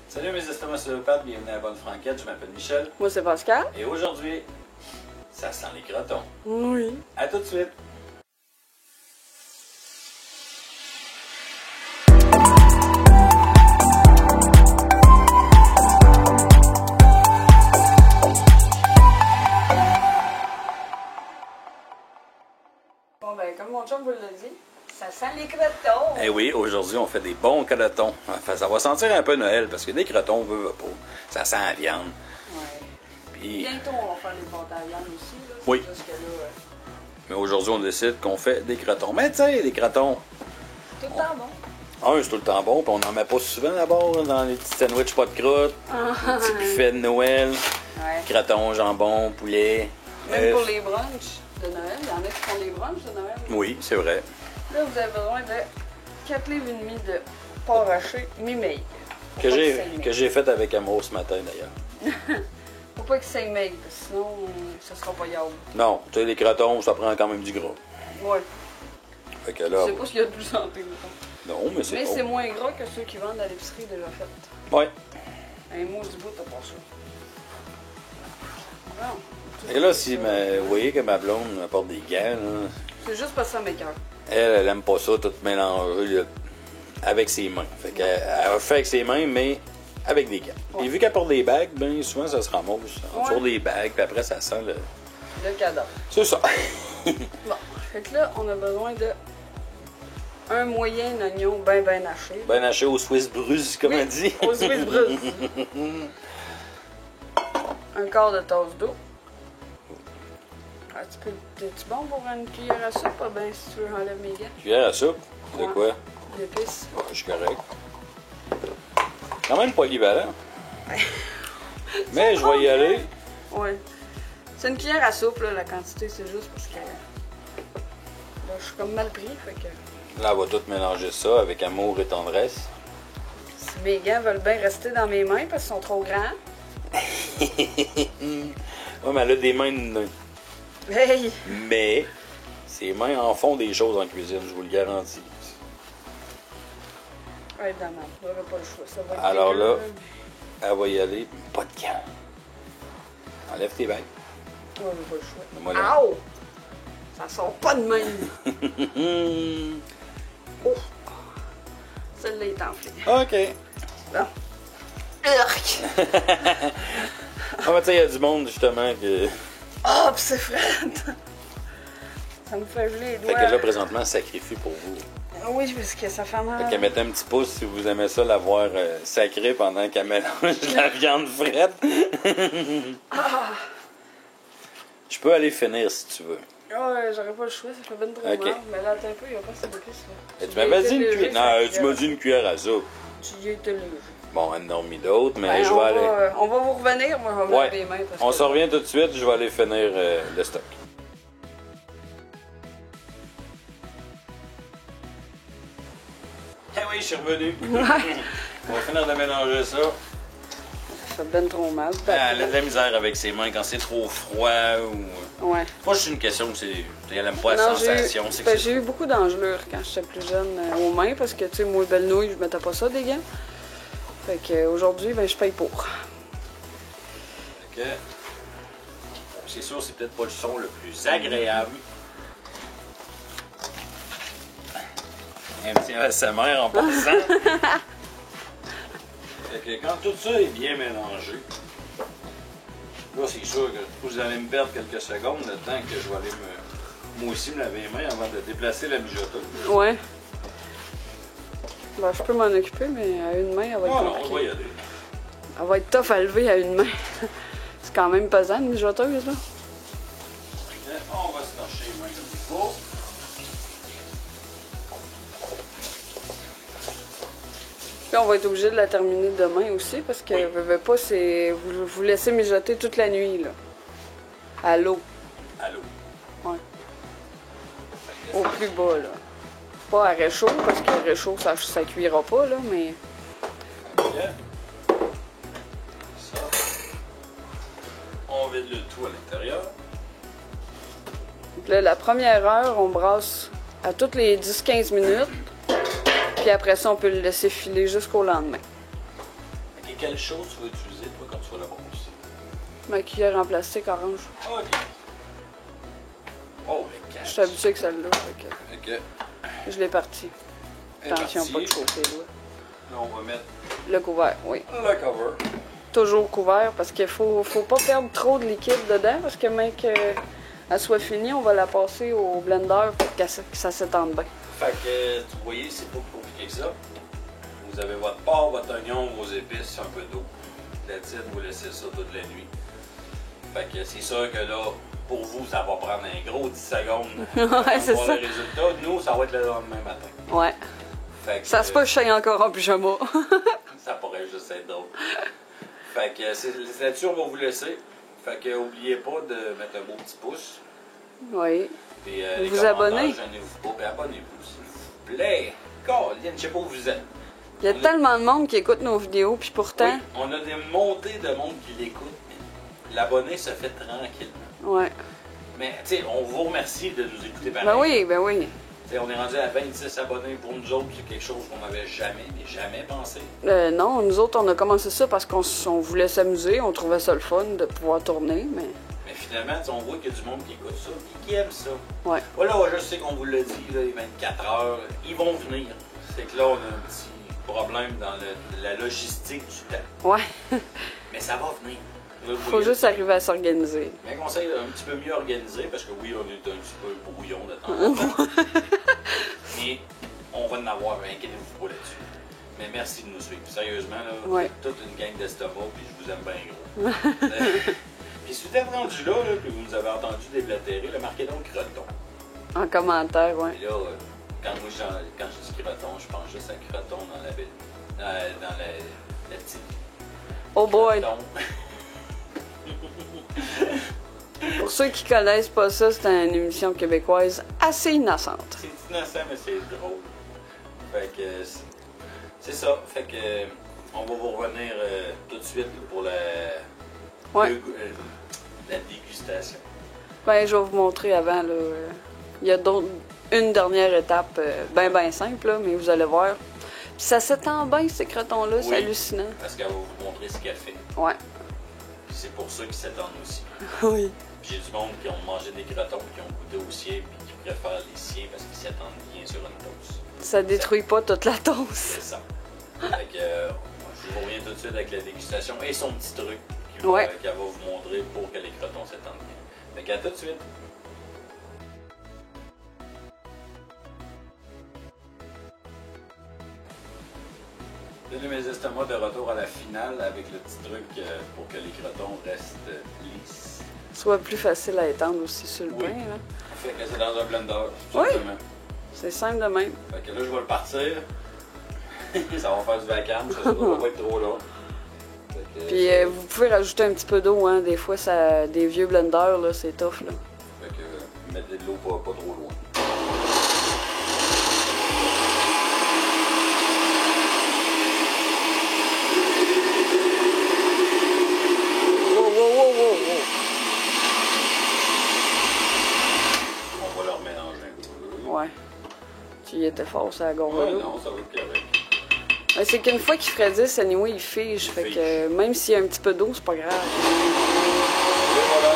Salut mes estomacs ostéopathes, bienvenue à la Bonne Franquette, je m'appelle Michel. Moi c'est Pascal. Et aujourd'hui, ça sent les crotons. Oui. À tout de suite. Bon ben comme mon chum vous l'a dit, ça sent les crotons. Eh oui, aujourd'hui on fait des bons crotons. Enfin, ça va sentir un peu Noël parce que des crotons, on veut pas. Ça sent la viande. Ouais. Puis, Bientôt on va faire les pâtes à viande aussi. Là. Oui. Juste que là, mais aujourd'hui on décide qu'on fait des crotons. Mais tu sais, les crotons, tout le temps bon. c'est tout le temps bon, puis on n'en met pas souvent d'abord dans les petits sandwichs pas de croûte, les petits buffets de Noël, Ouais. crotons, jambon, poulet. Même pour les brunchs de Noël, il y en a qui font des brunchs de Noël. Oui, c'est vrai. Là vous avez besoin de 4 livres et demi de porc haché mi-maigre. Que j'ai fait avec amour ce matin d'ailleurs. Faut pas que ça maigre, parce que sinon ça sera pas yaourt. Non, tu sais, les crotons, ça prend quand même du gras. Ouais. Fait que Je là, sais pas ce qu'il y a de plus santé, mettons. non, mais c'est Mais bon. c'est moins gras que ceux qui vendent à l'épicerie déjà fait. Ouais. Un mot du bout, t'as pas ça. Non. Et là, si vous voyez que ma blonde apporte des gants, là, C'est juste parce que ça m'écoeure. elle aime pas ça, tout mélanger là, avec ses mains. Fait qu'elle elle fait avec ses mains, mais avec des gants. Ouais. Et vu qu'elle porte des bagues, ben souvent ça se ramasse en dessous Ouais. des bagues, puis après ça sent le... Le cadavre. C'est ça. Bon. Fait que là, on a besoin de un moyen oignon bien haché. Ben haché au Swiss Bruce, comme Oui, on dit. au Swiss Bruce. Un quart de tasse d'eau. Ah, t'es-tu bon pour une cuillère à soupe? Pas bien si tu veux enlèves mes gants. Cuillère à soupe. De Ouais. quoi? D'épices. Ouais, je suis correct. Quand même polyvalent. Mais je vais y aller. Ouais. C'est une cuillère à soupe, là, la quantité, c'est juste parce que. Là, je suis comme mal pris, fait que. Là, on va tout mélanger ça avec amour et tendresse. Si mes gants veulent bien rester dans mes mains parce qu'ils sont trop grands. Ouais, mais elle a des mains de nain. Hey! Mais ses mains en font des choses en cuisine, je vous le garantis. Ouais, évidemment, j'aurais pas le choix. Ça va être Alors dégueu, là, elle va y aller. Pas de gants. Enlève tes bagues. Ouais, j'ai pas le choix. Moi, là. Ow! Ça sort pas de même. Oh! Celle-là est enflée. OK. Bon. Urk! Ah, mais tu sais, il y a du monde, justement, que... Oh, pis c'est frais! Ça me fait geler les Fait doigts. que là, présentement, sacrifie pour vous. Oui, parce que ça fait mal. Fait qu'elle mettez un petit pouce si vous aimez ça, la voir sacrée pendant qu'elle mélange la viande frette. Je peux aller finir si tu veux. Ouais, j'aurais pas le choix, ça fait ben trop Ok. mal. Mais là, attends un peu, il y a pas assez d'épices, là. Et tu m'avais dit une cuillère. Non, tu m'as dit une cuillère à soupe. Tu y étais léger. Bon, elle n'en a mis d'autres, mais Ben, je vais aller. On va vous revenir, moi je vais me laver les mains. Parce On que- se revient tout de suite, je vais aller finir le stock. Eh oui, je suis revenu. On va finir de mélanger ça. Ça fait ben trop mal. Elle a de la misère avec ses mains quand c'est trop froid ou. Ouais. Pas juste une question, c'est. Elle aime pas la Non, sensation. C'est que j'ai eu beaucoup d'engelures quand j'étais plus jeune aux mains parce que, tu sais, moi, belle nouille, je mettais pas ça des gants. Fait que aujourd'hui, ben, je paye pour. Fait que, c'est sûr, c'est peut-être pas le son le plus agréable. Un petit ASMR en passant. Fait que quand tout ça est bien mélangé, là, c'est sûr que vous allez me perdre quelques secondes le temps que je vais aller moi aussi me laver les mains avant de déplacer la mijoteuse. Ouais. Ben, je peux m'en occuper, mais à une main, elle va être Non, non, on va compliquée. y aller. Elle va être tough à lever à une main. C'est quand même pesant, une mijoteuse, là. Fait que, on va se torcher les mains comme il faut. Puis on va être obligé de la terminer demain aussi parce que pas, c'est vous laissez mijoter toute la nuit là. À l'eau. Allô. Ouais. Au plus bas là. Pas à réchaud parce que réchaud ça cuira pas là, mais. Ok. Ça. On vide le tout à l'intérieur. Donc là, la première heure, on brasse à toutes les 10-15 minutes. Puis après ça, on peut le laisser filer jusqu'au lendemain. Et quelle chose tu vas utiliser, toi, quand tu vas la brosser? Ma cuillère en plastique orange. OK. Oh, le catch. Je suis habituée avec celle-là. Fait que OK. je l'ai partie. Elle est Attention, partie. pas de chauffer les doigts. Là, on va mettre Le couvert, oui. le cover. Toujours couvert parce qu'il faut pas perdre trop de liquide dedans parce que même qu'elle soit finie, on va la passer au blender pour que ça s'étende bien. Fait que, vous voyez, c'est pas plus compliqué que ça. Vous avez votre porc, votre oignon, vos épices, un peu d'eau. La titre, vous laissez ça toute la nuit. Fait que c'est sûr que là, pour vous, ça va prendre un gros 10 secondes Ouais, c'est pour voir ça. le résultat. Nous, ça va être le lendemain matin. Ouais. Fait que, Ça se peut que je sois encore en pyjama. ça pourrait juste être drôle. Fait que c'est là-dessus, on va vous laisser. Fait que n'oubliez pas de mettre un beau petit pouce. Oui. Puis Vous les vous commentaires, abonnez. gênez-vous pas, puis abonnez-vous, s'il vous plaît. Colin, je sais pas où vous êtes. Il y a tellement de monde qui écoute nos vidéos, puis pourtant. Oui, on a des montées de monde qui l'écoute, mais l'abonné se fait tranquillement. Ouais. Mais, tu sais, on vous remercie de nous écouter pareil. Ben oui, ben oui. Tu sais, on est rendu à 26 abonnés pour nous autres, c'est quelque chose qu'on n'avait jamais, mais jamais pensé. Non, nous autres, on a commencé ça parce qu'on voulait s'amuser, on trouvait ça le fun de pouvoir tourner, mais. Mais finalement, tu sais, on voit qu'il y a du monde qui écoute ça, et qui aime ça. Ouais. Voilà, je sais qu'on vous l'a dit, là, les 24 heures, ils vont venir. C'est que là, on a un petit problème dans la logistique du temps. Ouais. Mais ça va venir. Vous Faut voyez, juste arriver à s'organiser. Mais un conseil un petit peu mieux organisé, parce que oui, on est un petit peu brouillon de temps en temps. Mais on va en avoir, inquiétez-vous pas là-dessus. Mais merci de nous suivre. Sérieusement, là, vous êtes toute une gang d'estomac, puis je vous aime bien gros. Puis si vous êtes rendu là, puis vous nous avez entendu déblatérer, marquez donc croton. En commentaire, ouais. Et là, quand je dis croton, je pense juste à croton dans la ville. Dans la petite. Oh boy! Croton. Pour ceux qui connaissent pas ça, c'est une émission québécoise assez innocente. C'est innocent, mais c'est drôle. Fait que c'est ça. Fait que on va vous revenir tout de suite pour la dégustation. Ben, je vais vous montrer avant, là. Il y a une dernière étape ben simple, là, mais vous allez voir. Puis ça s'étend bien, ces crotons-là, c'est hallucinant. Parce qu'elle va vous montrer ce qu'elle fait. Ouais. Puis c'est pour ça qu'ils s'étendent aussi. Oui. Puis j'ai du monde qui ont mangé des crotons, qui ont goûté au sien, puis qui préfèrent les siens parce qu'ils s'étendent bien sur une toast. Ça détruit pas toute la toast. C'est ça. Fait que je vous reviens tout de suite avec la dégustation et son petit truc qu'elle va vous montrer pour que les crotons s'étendent bien. Fait qu'à tout de suite. Bienvenue mes estomacs de retour à la finale avec le petit truc pour que les crotons restent lisses. Soit plus facile à étendre aussi sur le pain, là. Fait que c'est dans un blender, tout Oui. simplement. C'est simple de même. Fait que là, je vais le partir. Ça va faire du vacarme, ça va pas être trop long. Puis vous pouvez rajouter un petit peu d'eau, hein. Des fois, des vieux blenders, là, c'est tough, là. Fait que mettre de l'eau pas trop loin. Wow. On va leur mélanger un peu. Ouais. Tu y étais fort, ça, la gorge. Ouais, non, ça va être correct. C'est qu'une fois qu'il frédisse, anyway, il fige. Fait que même s'il y a un petit peu d'eau, c'est pas grave. Et voilà.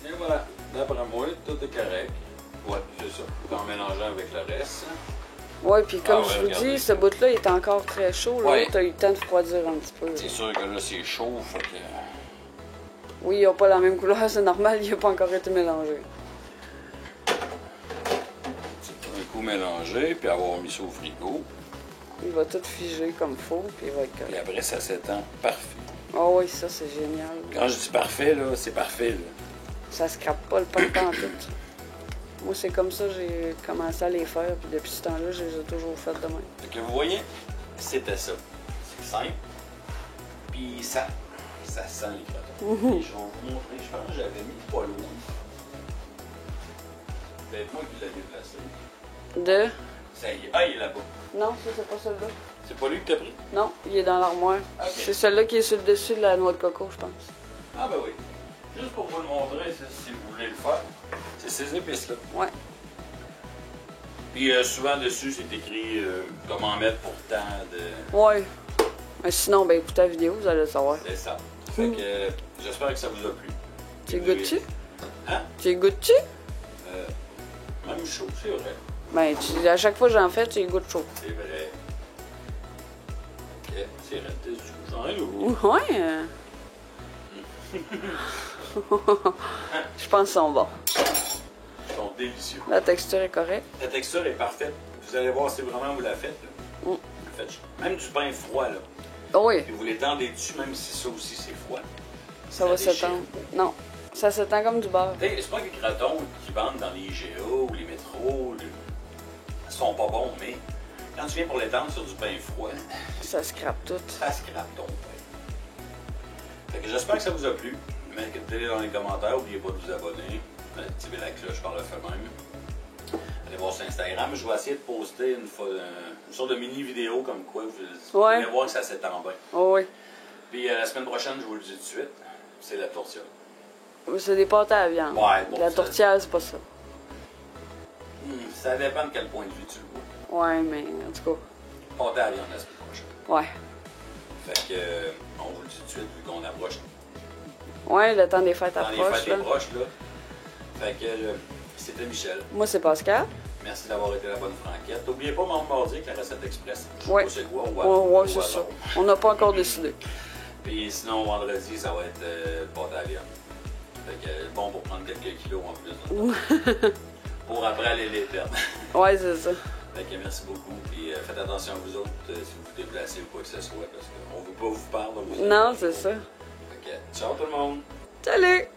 Et voilà. D'après moi, tout est correct. Ouais, c'est ça. En mélangeant avec le reste. Ouais, puis comme je vous regardez. dis, ce bout-là il est encore très chaud. Là, Ouais. t'as eu le temps de refroidir un petit peu. C'est sûr que là, c'est chaud, fait que... Oui, ils n'ont pas la même couleur, c'est normal, il n'a pas encore été mélangé. Un coup mélangé, puis avoir mis ça au frigo. Il va tout figer comme faut, puis il va être Et correct. après, ça s'étend parfait. Ah oui, ça c'est génial. Quand je dis parfait, là, c'est parfait, là. Ça scrape pas le pain en tout. Moi, c'est comme ça que j'ai commencé à les faire, puis depuis ce temps-là, je les ai toujours faites de même. Fait que vous voyez, c'était ça. C'est simple. Puis ça sent les crotons. Et je vais vous montrer, je pense que j'avais mis pas loin. C'est moi qui l'avais placé. De? Ça y est, ah, il est là-bas. Non, ça c'est pas celui-là. C'est pas lui que t'as pris? Non, il est dans l'armoire. Ok. C'est celui-là qui est sur le dessus de la noix de coco, je pense. Ah ben oui. Juste pour vous le montrer, si vous voulez le faire, c'est ces épices-là. Ouais. Puis souvent dessus, c'est écrit comment mettre pour tant de... Ouais. Mais sinon, ben écoutez la vidéo, vous allez le savoir. C'est ça. Fait que j'espère que ça vous a plu. Tu y goûtes-tu? Hein? Tu y goûtes-tu? Même chaud, c'est vrai. Ben, à chaque fois que j'en fais, tu y goûtes chaud. C'est vrai. Ok, c'est raide dessus. J'en ai l'eau. Ouais. Je pense qu'ils sont bons. Ils sont délicieux. La texture est correcte. La texture est parfaite. Vous allez voir, c'est vraiment vous la faites. Là. Vous faites même du pain froid, là. Oh oui, Puis vous l'étendez dessus, même si ça aussi c'est froid. ça va s'étendre. Non, ça s'étend comme du beurre. C'est pas les crotons qui vendent dans les IGA ou les métros. Ils sont pas bons, mais quand tu viens pour l'étendre sur du pain froid, Ça scrape tout. ça scrape ton pain. Fait que j'espère que ça vous a plu. Mettez-le dans les commentaires, n'oubliez pas de vous abonner. Activez la cloche par le fait même. Allez voir sur Instagram. Je vais essayer de poster une sorte de mini vidéo comme quoi vous allez voir que ça s'étend bien. Oh oui. Puis la semaine prochaine, je vous le dis tout de suite, c'est la tourtière. C'est des pâtes à la viande. Ouais, bon, la ça- tourtière, c'est pas ça. Ça dépend de quel point de vue tu le vois. Ouais, mais en tout cas. Pâté à la viande la semaine prochaine. Ouais. Fait que, on vous le dit tout de suite, vu qu'on approche. Ouais, le temps des fêtes Dans les approche. fêtes Là. est proche, là. Fait que, c'était Michel. Moi, c'est Pascal. Merci d'avoir été la bonne franquette. N'oubliez pas mardi avec la recette express. Je sais Ouais. pas c'est quoi, Ouais, c'est ça. On n'a pas encore décidé. Puis sinon, vendredi, ça va être pâte à la viande. Fait que, bon pour prendre quelques kilos en plus. Pour après aller les perdre. Ouais, c'est ça. Fait que merci beaucoup. Puis faites attention à vous autres si vous vous déplacez ou quoi que ce soit. Parce qu'on ne veut pas vous perdre. Non, c'est ça. Fait que, ciao tout le monde. Salut!